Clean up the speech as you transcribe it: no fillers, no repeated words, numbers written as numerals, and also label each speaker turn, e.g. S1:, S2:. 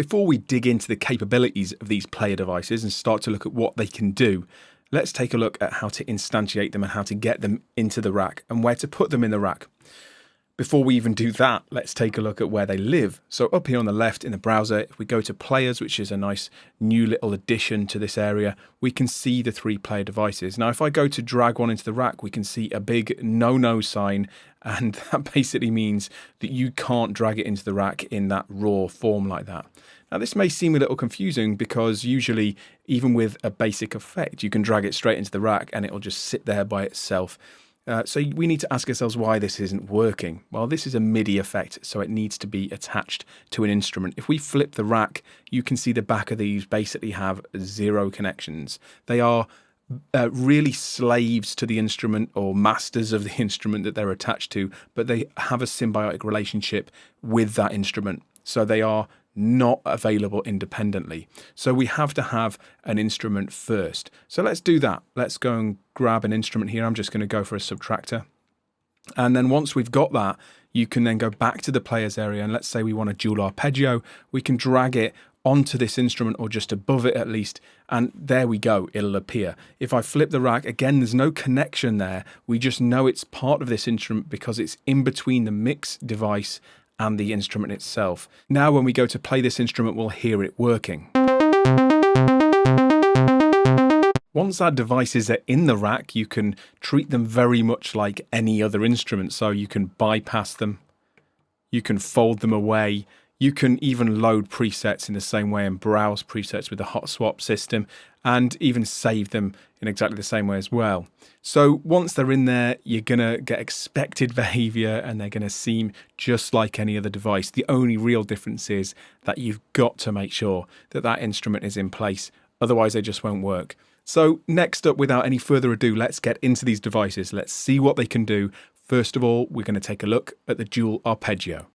S1: Before we dig into the capabilities of these player devices and start to look at what they can do, let's take a look at how to instantiate them and how to get them into the rack and where to put them in the rack. Before we even do that, let's take a look at where they live. So up here on the left in the browser, if we go to players, which is a nice new little addition to this area, we can see the 3 player devices. Now, if I go to drag one into the rack, we can see a big no sign, and that basically means that you can't drag it into the rack in that raw form like that. Now, this may seem a little confusing because usually, even with a basic effect, you can drag it straight into the rack and it'll just sit there by itself. So we need to ask ourselves why this isn't working. Well, this is a MIDI effect, so it needs to be attached to an instrument. If we flip the rack, you can see the back of these basically have 0 connections. They are really slaves to the instrument or masters of the instrument that they're attached to, but they have a symbiotic relationship with that instrument. So they are not available independently. So we have to have an instrument first. So let's do that. Let's go and grab an instrument here. I'm just going to go for a subtractor. And then once we've got that, you can then go back to the players area. And let's say we want a dual arpeggio. We can drag it onto this instrument or just above it at least. And there we go. It'll appear. If I flip the rack, again, there's no connection there. We just know it's part of this instrument because it's in between the mix device and the instrument itself. Now when we go to play this instrument, we'll hear it working. Once our devices are in the rack, you can treat them very much like any other instrument. So you can bypass them, you can fold them away, you can even load presets in the same way and browse presets with the hot swap system and even save them in exactly the same way as well. So once they're in there, you're going to get expected behavior and they're going to seem just like any other device. The only real difference is that you've got to make sure that that instrument is in place. Otherwise, they just won't work. So next up, without any further ado, let's get into these devices. Let's see what they can do. First of all, we're going to take a look at the Dual Arpeggio.